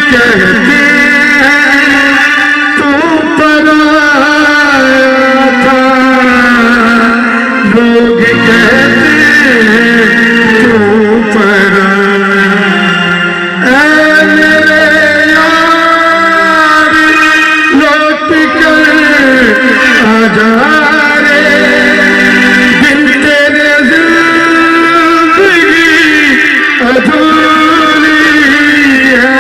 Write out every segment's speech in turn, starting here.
कहते तू पराया था, लोग कहते तू पराया। ऐ मेरे यार लौट कर आजा रे, बिन तेरे जिंदगी अधूरी है।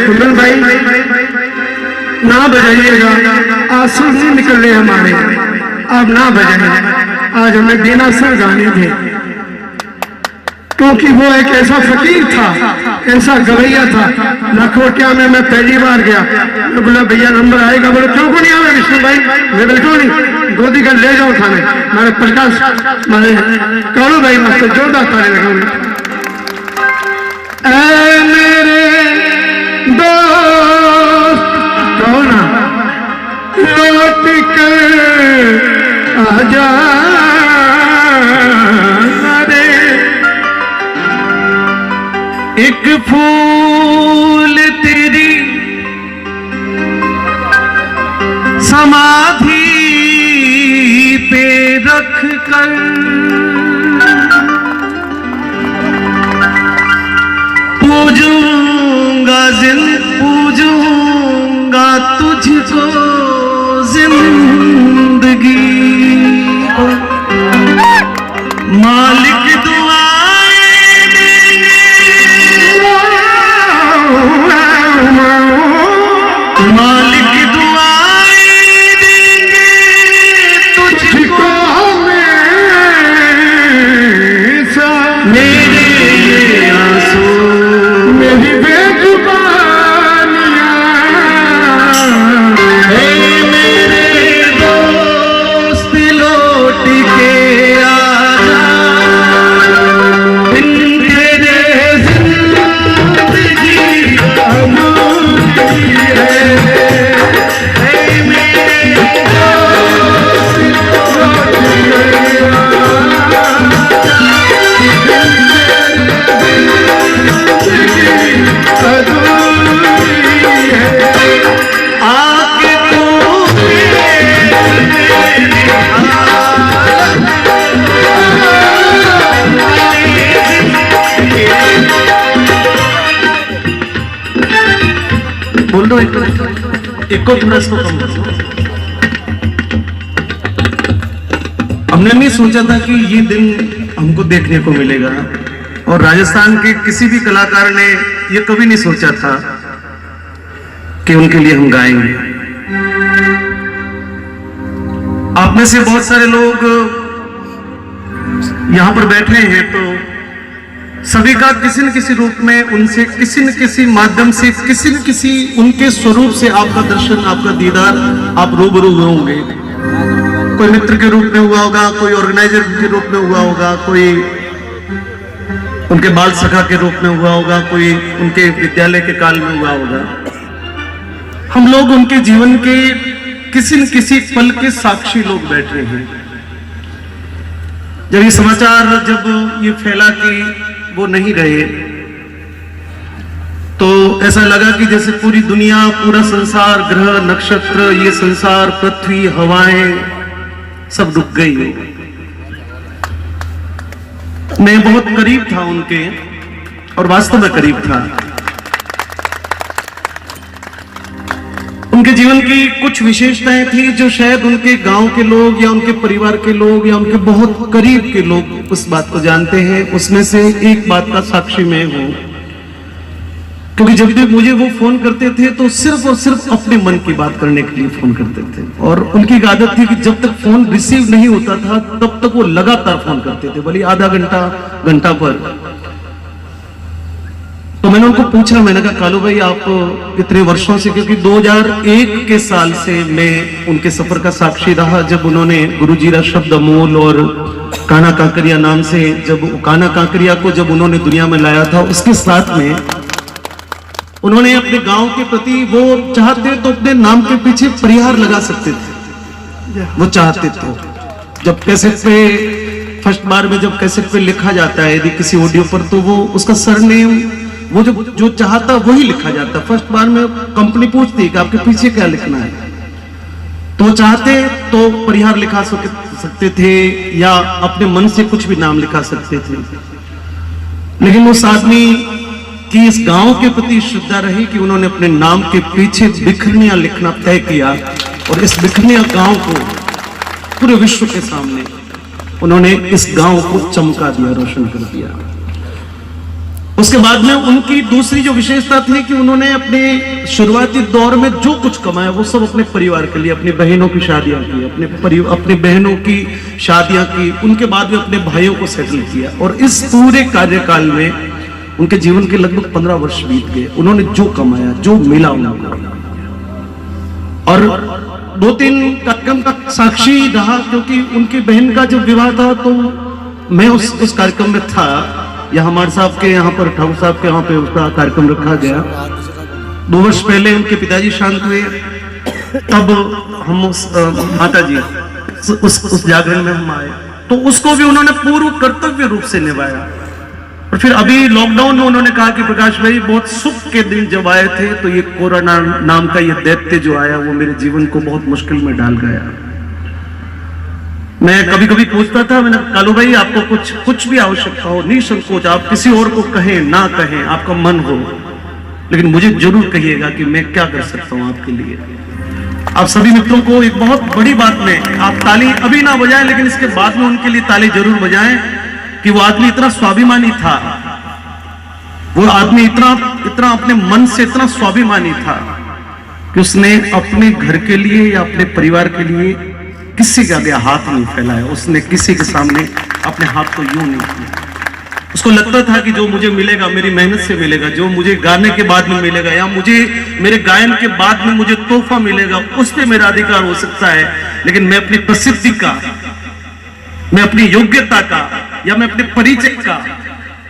कुंदन भाई ना बजाइएगा, आंसू नहीं निकल रहे हमारे, आप ना बजाइए। आज हमें देना सर गाने थे, क्योंकि वो एक ऐसा फकीर था, ऐसा गवैया था। लखोटिया में मैं पहली बार गया, मैं बोला भैया नंबर आएगा, बोले क्यों को नहीं आया विष्णु भाई, मैं बिल्कुल नहीं, गोदी का ले जाओ थाने। मैंने प्रकाश मारे करो भाई, मस्त जोरदार तारे लगाऊंगा। ऐ मेरे दोस्त कहो ना, लौट कर आजा रे, एक फूल तेरी समाधि पे रख कर, पूजूंगा तुझको जिंदगी, मालिक दुआएं देंगे, मालिक दुआएं देंगे तुझको हमेशा। मेरे आंसू मेरी बेजुबानियां, मेरे दोस्त लौट के आजा, बिन तेरे जिंदगी अधूरी है। मेरे दोस्त लौट के आके तू बोल दो, एक को थोड़ा इसको कम कर। हमने नहीं सोचा था कि ये दिन हमको देखने को मिलेगा, और राजस्थान के किसी भी कलाकार ने ये कभी नहीं सोचा था कि उनके लिए हम गाएंगे। आप में से बहुत सारे लोग यहां पर बैठे हैं, तो सभी का किसी न किसी रूप में उनसे किसी न किसी माध्यम से किसी न किसी उनके स्वरूप से आपका दर्शन, आपका दीदार आप रूबरू हुए होंगे। कोई मित्र के रूप में हुआ होगा, कोई ऑर्गेनाइजर के रूप में हुआ होगा, कोई उनके बाल सखा के रूप में हुआ होगा, कोई उनके विद्यालय के काल में हुआ होगा। हम लोग उनके जीवन के किसी न किसी पल के साक्षी लोग बैठे हैं। जब ये समाचार जब ये फैला कि वो नहीं रहे, तो ऐसा लगा कि जैसे पूरी दुनिया, पूरा संसार, ग्रह नक्षत्र, ये संसार, पृथ्वी, हवाएं सब रुक गई। मैं बहुत करीब था उनके, और वास्तव में करीब था। उनके जीवन की कुछ विशेषताएं थी जो शायद उनके गांव के लोग या उनके परिवार के लोग या उनके बहुत करीब के लोग उस बात को जानते हैं। उसमें से एक बात का साक्षी मैं हूं, क्योंकि जब भी मुझे वो फोन करते थे तो सिर्फ और सिर्फ अपने मन की बात करने के लिए फोन करते थे, और उनकी एक आदत थी कि जब तक फोन रिसीव नहीं होता था तब तक वो लगातार फोन करते थे, भले आधा घंटा घंटा पर। तो मैंने उनको पूछा, मैंने कहा कालू भाई आप इतने वर्षों से, क्योंकि 2001 के साल से मैं उनके सफर का साक्षी रहा, जब उन्होंने गुरुजीरा शब्द अमोल और काना कांकरिया नाम से, जब काना कांकरिया को जब उन्होंने दुनिया में लाया था, उसके साथ में उन्होंने अपने गांव के प्रति, वो चाहते तो अपने नाम के पीछे परिहार लगा सकते थे, वो चाहते थे। जब कैसेट पे फर्स्ट बार में जब कैसेट पे लिखा जाता है यदि किसी ऑडियो पर, तो वो उसका सरनेम वो जो चाहता वही लिखा जाता। फर्स्ट बार में कंपनी पूछती है कि आपके पीछे क्या लिखना है, तो चाहते तो परिहार लिखा सकते थे या अपने मन से कुछ भी नाम लिखा सकते थे, लेकिन उस आदमी की इस गांव के प्रति श्रद्धा रही कि उन्होंने अपने नाम के पीछे बिखरनिया लिखना तय किया, और इस बिखरनिया गांव को पूरे विश्व के सामने उन्होंने इस गांव को चमका दिया, रोशन कर दिया। उसके बाद में उनकी दूसरी जो विशेषता थी कि उन्होंने अपने शुरुआती दौर में जो कुछ कमाया वो सब अपने परिवार के लिए, अपनी बहनों की शादियां की, अपने बहनों की शादियां की, उनके बाद में अपने भाइयों को सेटल किया। और इस पूरे कार्यकाल में उनके जीवन के लगभग 15 वर्ष बीत गए। उन्होंने जो कमाया, जो मिला उनको, और 2-3 कार्यक्रम का साक्षी रहा, क्योंकि उनकी बहन का जब विवाह था तो मैं उस कार्यक्रम में था। या हमारे साहब के यहाँ पर, ठाकुर साहब के यहाँ पे उसका कार्यक्रम रखा गया। 2 वर्ष पहले उनके पिताजी शांत हुए, तब हम माता जी उस जागरण में हम आए, तो उसको भी उन्होंने पूर्ण कर्तव्य रूप से निभाया। और फिर अभी लॉकडाउन में उन्होंने कहा कि प्रकाश भाई, बहुत सुख के दिन जब आए थे तो ये कोरोना नाम का ये दैत्य जो आया वो मेरे जीवन को बहुत मुश्किल में डाल गया। मैं कभी कभी पूछता था, मैंने कालू भाई आपको कुछ भी आवश्यकता हो, निसंकोच आप किसी और को कहें ना कहें, आपका मन हो, लेकिन मुझे जरूर कहिएगा कि मैं क्या कर सकता हूं आपके लिए। आप सभी मित्रों को एक बहुत बड़ी बात में, आप ताली अभी ना बजाएं, लेकिन इसके बाद में उनके लिए ताली जरूर बजाएं कि वो आदमी इतना स्वाभिमानी था, वो आदमी इतना अपने मन से इतना स्वाभिमानी था कि उसने अपने घर के लिए या अपने परिवार के लिए किसी के आगे हाथ नहीं फैलाया। उसने किसी के सामने अपने हाथ को यूं नहीं किया। उसको लगता था कि जो मुझे मिलेगा मेरी मेहनत से मिलेगा, जो मुझे गाने के बाद में मिलेगा या मुझे मेरे गायन के बाद में मुझे तोहफा मिलेगा, उस पर मेरा अधिकार हो सकता है, लेकिन मैं अपनी प्रसिद्धि का, मैं अपनी योग्यता का या मैं अपने परिचय का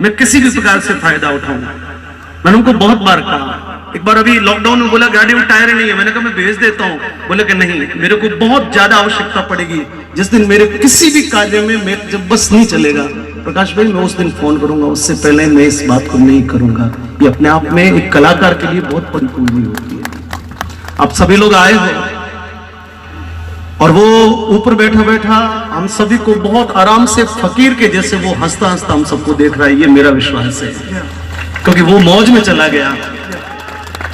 मैं किसी भी प्रकार से फायदा उठाऊंगा। मैंने उनको बहुत बार कहा। एक बार अभी लॉकडाउन में बोला गाड़ी में टायर नहीं है, मैंने कहा मैं भेज देता हूँ। बोले कि नहीं, मेरे को बहुत ज्यादा आवश्यकता पड़ेगी, जिस दिन मेरे किसी भी कार्य में मैं जब बस नहीं चलेगा प्रकाश भाई, मैं उस दिन फोन करूंगा, उससे पहले मैं इस बात को नहीं करूंगा। ये अपने आप में एक कलाकार के लिए बहुत बड़ी पूंजी होती है। आप सभी लोग आए हो और वो ऊपर बैठा बैठा हम सभी को बहुत आराम से फकीर के जैसे वो हंसता हंसता हम सबको देख रहा है। ये मेरा विश्वास है, क्योंकि वो मौज में चला गया,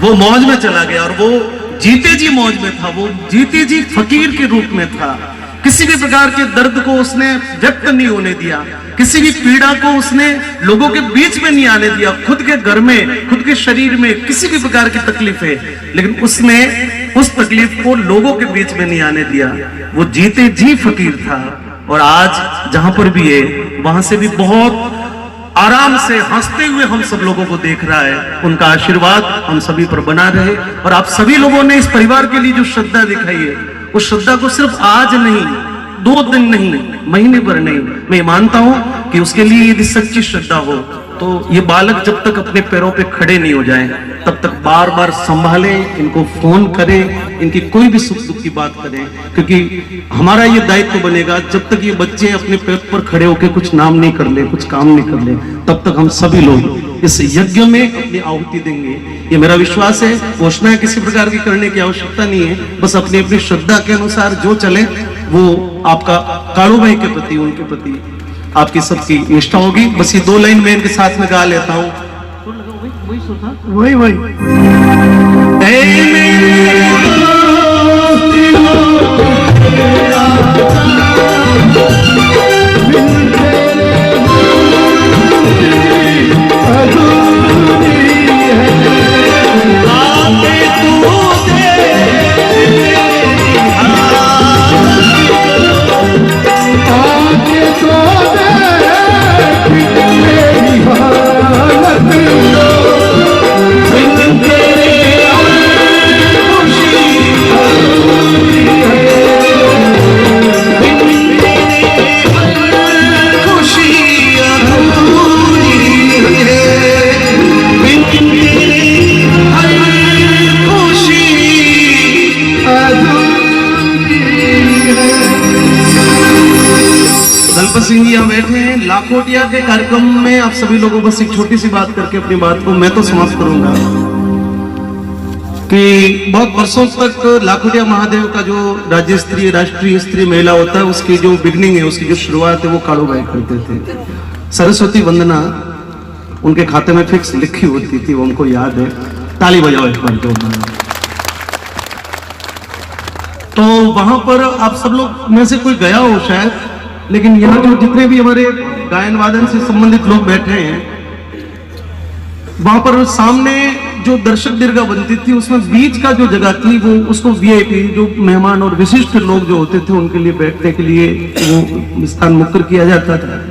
वो मौज में चला गया और वो जीते जी मौज में था, वो जीते जी फकीर के रूप में था। किसी भी प्रकार के दर्द को उसने व्यक्त नहीं होने दिया, किसी भी पीड़ा को उसने लोगों के बीच में नहीं आने दिया। खुद के घर में, खुद के शरीर में किसी भी प्रकार की तकलीफ है, लेकिन उसने उस तकलीफ को लोगों के बीच में नहीं आने दिया। वो जीते जी फकीर था और आज जहां पर भी है वहां से भी बहुत आराम से हंसते हुए हम सब लोगों को देख रहा है। उनका आशीर्वाद हम सभी पर बना रहे। और आप सभी लोगों ने इस परिवार के लिए जो श्रद्धा दिखाई है, उस श्रद्धा को सिर्फ आज नहीं, 2 दिन नहीं, महीने भर नहीं, मैं मानता हूं कि उसके लिए यदि सच्ची श्रद्धा हो तो ये बालक जब तक अपने पैरों पे खड़े नहीं हो जाए तब तक बार बार संभालें, इनको फोन करें, इनकी कोई भी सुख दुख की बात करें, क्योंकि हमारा ये दायित्व बनेगा जब तक ये बच्चे अपने पैर पर खड़े होकर कुछ नाम नहीं कर ले, कुछ काम नहीं कर ले, तब तक हम सभी लोग इस यज्ञ में अपनी आहुति देंगे। ये मेरा विश्वास है। घोषणा किसी प्रकार की करने की आवश्यकता नहीं है, बस अपनी अपनी श्रद्धा के अनुसार जो चले वो आपका कालू भाई के प्रति, उनके प्रति आपकी सबकी निष्ठा होगी। बस ये 2 लाइन में इनके साथ में गा लेता हूं। वही सिंह जी यहाँ बैठे हैं, लाखोटिया के कार्यक्रम में आप सभी लोगों बस एक छोटी सी बात करके अपनी बात को मैं तो समाप्त करूंगा कि बहुत वर्षों तक लाखोटिया महादेव का जो राज्य स्तरीय राष्ट्रीय स्तरीय मेला होता है उसकी जो बिगनिंग है, उसकी जो शुरुआत है वो कालू भाई करते थे। सरस्वती वंदना उनके खाते में फिक्स लिखी होती थी, वो हमको याद है। ताली बजाओ एक बार जो। तो वहां पर आप सब लोग में से कोई गया हो शायद, लेकिन यहाँ जो जितने भी हमारे गायन वादन से संबंधित लोग बैठे हैं, वहां पर सामने जो दर्शक दीर्घा बनती थी उसमें बीच का जो जगह थी वो उसको वीआईपी जो मेहमान और विशिष्ट लोग जो होते थे उनके लिए बैठने के लिए वो स्थान मुक्कर किया जाता था।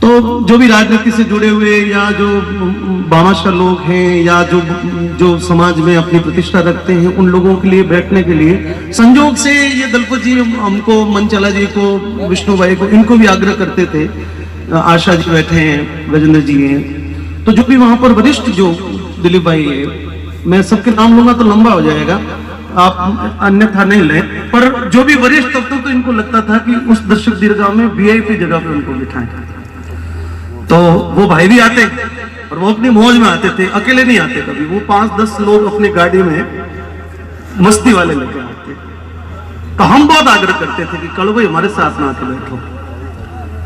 तो जो भी राजनीति से जुड़े हुए या जो भामाशाह लोग हैं या जो समाज में अपनी प्रतिष्ठा रखते हैं उन लोगों के लिए बैठने के लिए संयोग से ये दलपत जी हमको, मनचला जी को, विष्णु भाई को, इनको भी आग्रह करते थे। आशा जी बैठे हैं, गजेंद्र जी हैं, तो जो भी वहां पर वरिष्ठ जो दिलीप भाई है, मैं सबके नाम लूंगा तो लंबा हो जाएगा, आप अन्यथा नहीं लें, पर जो भी वरिष्ठ तब तो इनको लगता था कि उस दर्शक दीर्घा में वीआईपी जगह पे उनको बिठाएं। तो वो भाई भी आते और वो अपनी मौज में आते थे, अकेले नहीं आते कभी। वो 5-10 लोग अपनी गाड़ी में मस्ती वाले लेके आते। तो हम बहुत आग्रह करते थे कि कालू भाई हमारे साथ में आके बैठो,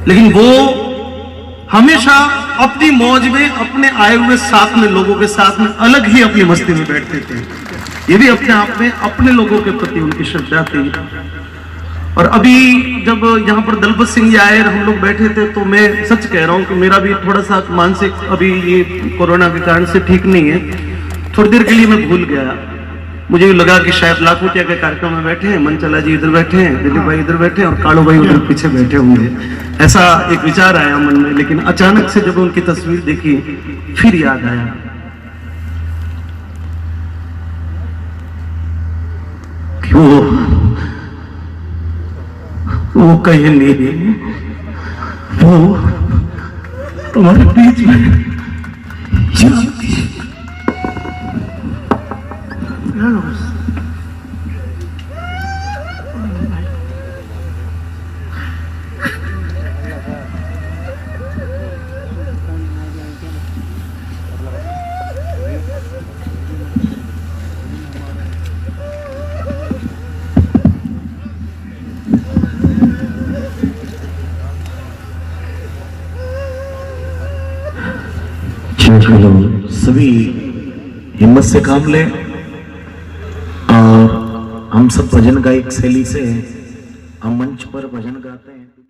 लेकिन वो हमेशा अपनी मौज में अपने आए हुए साथ में लोगों के साथ में अलग ही अपनी मस्ती में बैठते थे। ये भी अपने आप में अपने लोगों के प्रति उनकी श्रद्धा थी। और अभी जब यहाँ पर दलपत सिंह जी आए और हम लोग बैठे थे तो मैं सच कह रहा हूँ कि मेरा भी थोड़ा सा मानसिक अभी ये कोरोना के कारण से ठीक नहीं है। थोड़ी देर के लिए मैं भूल गया, मुझे लगा कि शायद लाखोटिया के कार्यक्रम में बैठे हैं, मनचला जी इधर बैठे हैं, दिलीप भाई इधर बैठे हैं और कालू भाई उधर पीछे बैठे होंगे, ऐसा एक विचार आया मन में। लेकिन अचानक से जब उनकी तस्वीर देखी फिर याद आया कि वो कहीं नहीं, वो तुम्हारे बीच में सभी हिम्मत से काम लें और हम सब भजन गायक शैली से हम मंच पर भजन गाते हैं।